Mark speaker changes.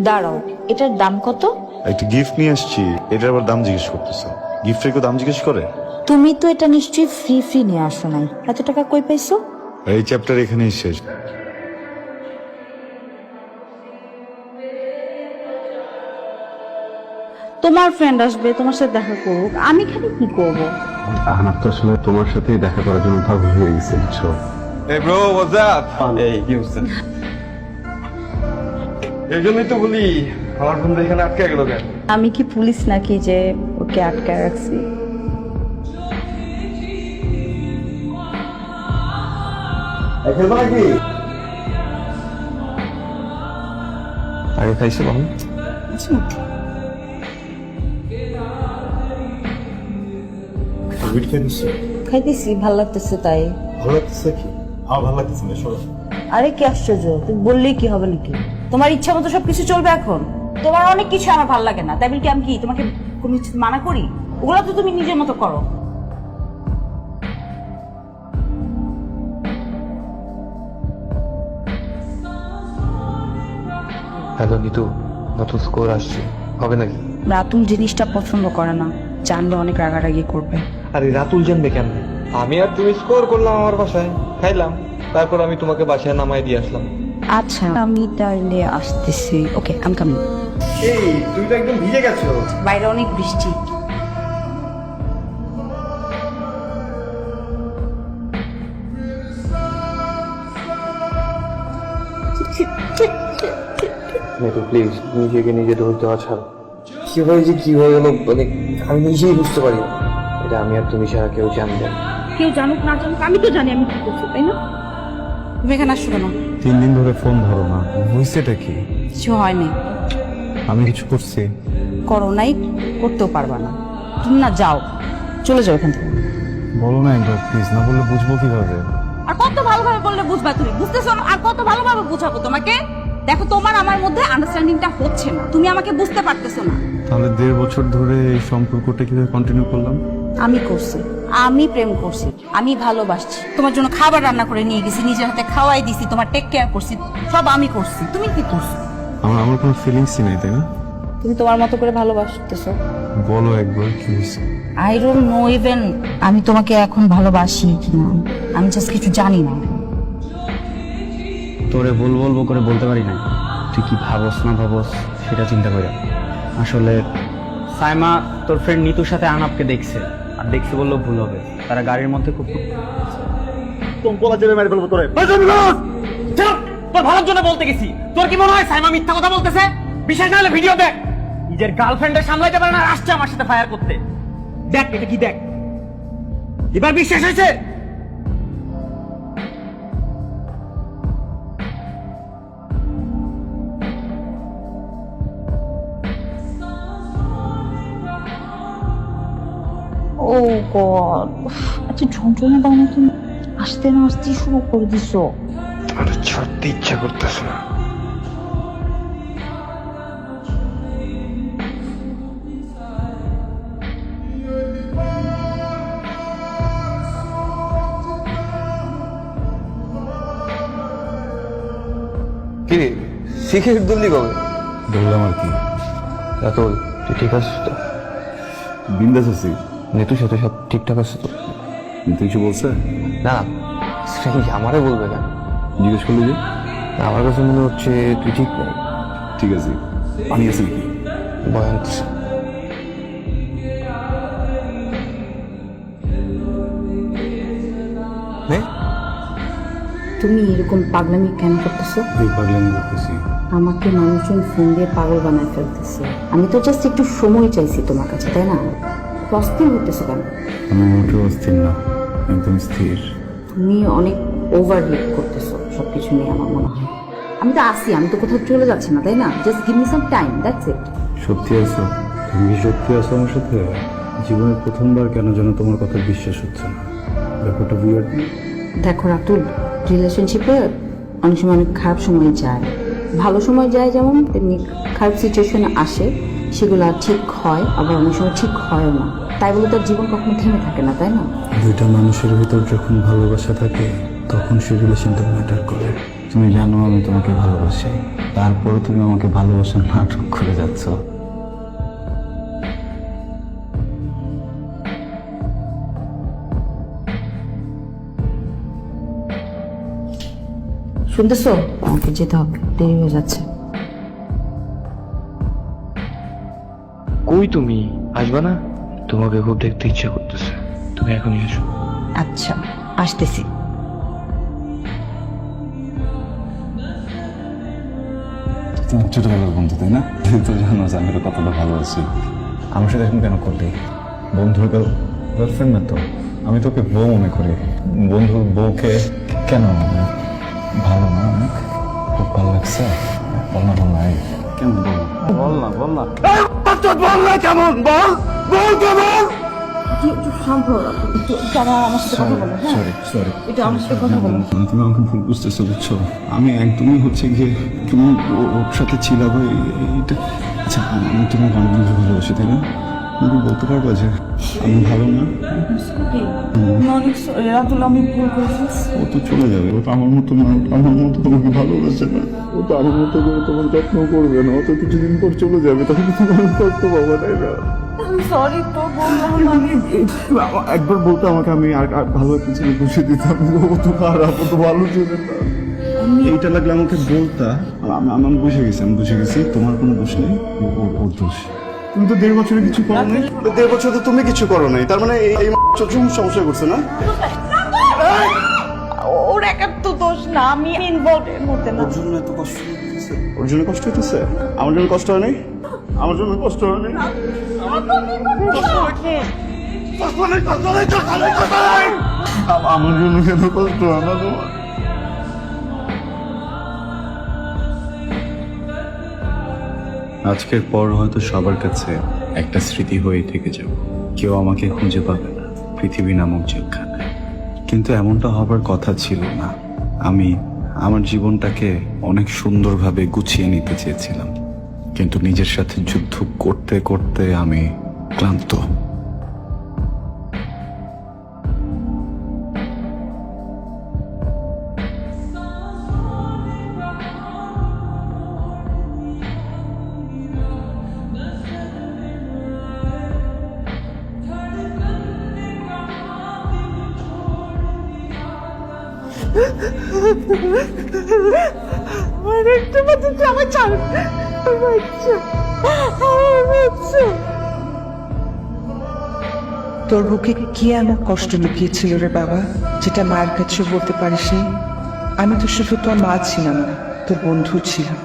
Speaker 1: দাঁড়াও, এটার দাম কত?
Speaker 2: একটা গিফট নিয়ে আসছি, এটার আবার দাম জিজ্ঞেস করতেছ? গিফটের কেউ দাম জিজ্ঞেস করে?
Speaker 1: তুমি তো এটা নিশ্চয়ই ফ্রি ফ্রি নিয়ে আসো নাই, এত টাকা কই পাইছো?
Speaker 2: এই চ্যাপ্টার এখানেই শেষ।
Speaker 1: তোমার ফ্রেন্ড আসবে, তোমার সাথে দেখা করুক, আমি খালি কি করব?
Speaker 3: আহনাফ তো আসলে তোমার সাথে দেখা করার জন্য পাগল হয়ে গেছে বুঝছো।
Speaker 4: এই ব্রো হোয়াটস আপ? এই কি হচ্ছে? এই জন্যই তো বলি আমার বন্ধু এখানে আটকে গেল কেন?
Speaker 1: আমি কি পুলিশ নাকি যে ওকে আটকায় রাখছি?
Speaker 4: খেলবো নাকি?
Speaker 3: আগে খাইছো বল।
Speaker 1: খাইতেছি, ভাল লাগতেছে তাই।
Speaker 2: ভালো লাগতেছে কি? আমার ভালো লাগতেছে না, শোনো।
Speaker 1: আরে কি আশ্চর্য, তুমি বললেই কি হবে নাকি? তোমার ইচ্ছা মতো সবকিছু চলবে এখন? তোমার অনেক কিছু আমার ভালো লাগে না, তাই বলে কি আমি কি তোমাকে কোনো কিছু মানা করি? ওগুলো তো তুমি নিজের মতো করো।
Speaker 3: হ্যালো নিতু, নতুন স্কোর আসছে, হবে নাকি?
Speaker 1: রাতুল জিনিসটা পছন্দ করে না, জানলে অনেক রাগারাগি করবে।
Speaker 4: আরে রাতুল জানবে কেন? আমি আর তুমি স্কোর করলাম আমার বাসায়, খাইলাম, তারপর আমি তোমাকে বাসায় নামাই দিয়ে আসলাম।
Speaker 1: আচ্ছা, আমি তাহলে আসতেছি। ওকে, আম কামিং।
Speaker 4: এই তুই তো একদম ভিজে গেছো।
Speaker 1: বাইরে অনেক বৃষ্টি।
Speaker 3: নিতু প্লিজ নিজেকে নিজে দোষ দেওয়া ছাড়ো।
Speaker 4: কিভাবে যে কি হয়ে গেল মানে আমি নিজেই বুঝতে পারি না।
Speaker 3: এটা আমি আর তুমি ছাড়া কেউ জানবে না।
Speaker 1: কেউ জানুক না জানুক, আমি তো জানি আমি কি করছি, তাই না? তুমি এখানে আসছো কেন?
Speaker 2: 3 দিন ধরে ফোন ধরো না, হয়েছেটা কি?
Speaker 1: কিছু হয়নি।
Speaker 2: আমি কিছু করছি?
Speaker 1: করো নাই, করতেও পারবা না। তুমি না যাও, চলে যাও এখান থেকে।
Speaker 2: বলো না একবার প্লিজ, না বললে বুঝবো কিভাবে?
Speaker 1: আর কত ভালোভাবে বললে বুঝবা তুমি? বুঝতেছো না? আর কত ভালোভাবে বুঝাবো তোমাকে? দেখো, তোমার আমার মধ্যে আন্ডারস্ট্যান্ডিংটা হচ্ছে না, তুমি আমাকে বুঝতে পারতেছো না।
Speaker 2: তাহলে 1.5 বছর ধরে এই সম্পর্কটা কিভাবে কন্টিনিউ করলাম?
Speaker 1: আমি করছি, আমি প্রেম করছি, আমি ভালোবাসছি, তোমার জন্য খাবার রান্না করে নিয়ে গেছি, নিজের হাতে খাওয়াই দিছি, তোমার টেক কেয়ার করছি, সব আমি করছি। তুমি কি করছো?
Speaker 2: আমার কোনো ফিলিংসই নেই, তাই না?
Speaker 1: তুমি তোমার মতো করে ভালোবাসতেছো।
Speaker 2: বলো একবার কি হয়েছে?
Speaker 1: আই ডোন্ট নো ইভেন আমি তোমাকে এখন ভালোবাসি কিনা, আমি জাস্ট কিছু জানি না।
Speaker 5: তোরে বলবো করে বলতে পারি না, তুই কি ভাবস না ভাবস সেটা চিন্তা করে। আসলে সাইমা তোর ফ্রেন্ড নিতুর সাথে আনাপকে দেখছে, আর দেখছে বললেও ভুল হবে, তারা গাড়ির মধ্যে খুব তোর ভালোর জন্য বলতে গেছি। তোর কি মনে হয় সাইমা মিথ্যা কথা বলতেছে? বিশেষ না হলে ভিডিও দেখ, নিজের গার্লফ্রেন্ডের সামলাইতে পারে না, আর আসছে আমার সাথে ফায়ার করতে। দেখ এটা কি, দেখ এবার বিশ্বাস হয়েছে?
Speaker 1: ও গড, আচ্ছা যন্ত্রণা দাও না তুমি, আসতে না আসতে শুরু করে দিছো।
Speaker 3: আর ছাড়তে ইচ্ছা করতেছে না।
Speaker 4: কি রে সিগারেট ধরলি কবে?
Speaker 2: বললাম আর কি,
Speaker 3: রাতুল তুই ঠিক আছিস তো?
Speaker 2: বিন্দাস আছি।
Speaker 3: নিতুর সাথে সব ঠিকঠাক আছে তো?
Speaker 2: কিন্তু কিছু বলছে?
Speaker 3: না সেটা কি আমারে বলবে না?
Speaker 2: জিজ্ঞেস করলি যে?
Speaker 3: না, আমার কাছে মনে হচ্ছে তুই ঠিক নেই।
Speaker 2: ঠিক আছে, পানি আছে নাকি?
Speaker 3: বয়ান
Speaker 1: তুমি এরকম পাগলামি কেন করতেছো?
Speaker 2: এই পাগলামি করতেছি?
Speaker 1: আমাকে মানুষজন ফোন দিয়ে পাগল বানায় ফেলতেছে, আমি তো জাস্ট একটু সময় চাইছি তোমার কাছে, তাই না? অস্থির হতেছো কেন?
Speaker 2: আমি মোটেও অস্থির না, একদম স্থির।
Speaker 1: তুমি অনেক ওভার রিয়েক্ট করতেছো সবকিছু নিয়ে, আমার মনে হয়। আমি তো আসি, আমি তো কোথাও চলে যাচ্ছি না, তাই না? Just give me some time, that's it.
Speaker 2: সত্যি আছো? তুমি কি সত্যি আছো আমার সাথে? জীবনে প্রথমবার কেন যেন তোমার কথা বিশ্বাস হচ্ছে না, ব্যাপারটা উইয়ার্ড।
Speaker 1: দেখো রাতুল, রিলেশনশিপে অনেক সময় অনেক খারাপ সময় যায়, ভালো সময় যায় যেমন, তেমনি খারাপ সিচুয়েশন আসে, সেগুলো ঠিক হয়, আবার অনেক সময় ঠিক হয়ও না। তাই বলে তার জীবন কখনো থেমে থাকে না, তাই না?
Speaker 2: দুইটা মানুষের ভিতর যখন ভালোবাসা থাকে তখন সে রিলেশনটা ম্যাটার করে। তুমি জানো আমি তোমাকে ভালোবাসি, তারপরে তুমি আমাকে ভালোবাসার নাটক করে যাচ্ছ।
Speaker 1: শুনতেছো? আমাকে যেতে হবে, দেরি হয়ে যাচ্ছে।
Speaker 4: কই তুমি আসবা না? তোমাকে খুব দেখতে ইচ্ছে করতেছে, তুমি এখনই এসো।
Speaker 1: আচ্ছা, আসতেছি।
Speaker 2: তোমার ছোটবেলার বন্ধু তাই না? তুমি তো জানো যে আমি তো কতটা ভালোবাসি। আমার সাথে এখন কেন করলি? বন্ধুর গার্লফ্রেন্ড না তো, আমি তোকে বউ মনে করি। বন্ধুর বউকে কেন ভালো না? অনেক খুব ভালো লাগছে। বল না বল না, কেমন বল না বল না। সরি সরি, তুমি আমাকে ভুল বুঝতেছো, বুঝছো? আমি একদমই হচ্ছে গিয়ে তুমি ওর সাথে ছিলাম এইটা। আচ্ছা আমি তোমার গানবন্ধু ভালোবাসি তাই না? তুমি কি বলতে পারবা যে আমি ভালো না? ও তো চলে যাবে, ও তো আমার মতো না, আমার মতো তোমাকে ভালোবাসে না। ও তো আমার মতো করে তোমার যত্ন করবে না, ও তো কিছুদিন পর চলে যাবে, তখন তোমার কষ্ট পাবো তাই না? একবার বলতে আমাকে, আমি আর ভালো একটা ছেলে বসে দিতাম। ও তো খারাপ, ও তো ভালো ছিল না। এইটা লাগলে আমাকে বলতা। আমি বুঝে গেছি তোমার কোনো দোষ নেই, ওর দোষ। তুমি তো 1.5 বছরে কিছু করো নাই। 1.5 বছর তো তুমি কিছু করো নাই, তার মানে এই সমস্যা করছে না?
Speaker 6: ওর একার তো দোষ না, আমি ইনভলভ এর মধ্যে না।
Speaker 2: ওর জন্য এত কষ্ট হইতেছে? ওর জন্য কষ্ট হইতেছে? আমার জন্য কষ্ট হয় নাই? আমার জন্য কষ্ট হয় নাই? আমার জন্য কেন কষ্ট হয় না তোমার? আজকের পর হয়তো সবার কাছে একটা স্মৃতি হয়ে থেকে যাব। কেউ আমাকে খুঁজে পাবে না পৃথিবী নামক জেলখানায়। কিন্তু এমনটা হবার কথা ছিল না। আমি আমার জীবনটাকে অনেক সুন্দরভাবে গুছিয়ে নিতে চেয়েছিলাম, কিন্তু নিজের সাথে যুদ্ধ করতে করতে আমি ক্লান্ত।
Speaker 6: আমার একটা বাচ্চা, আমার ছাড়, বাচ্চা।
Speaker 7: তোর বুকে কি এমন কষ্ট লুকিয়েছিল রে বাবা, যেটা মায়ের কাছে বলতে পারিসনি? আমি তো শুধু তোর মা ছিলাম না, তোর বন্ধু ছিলাম।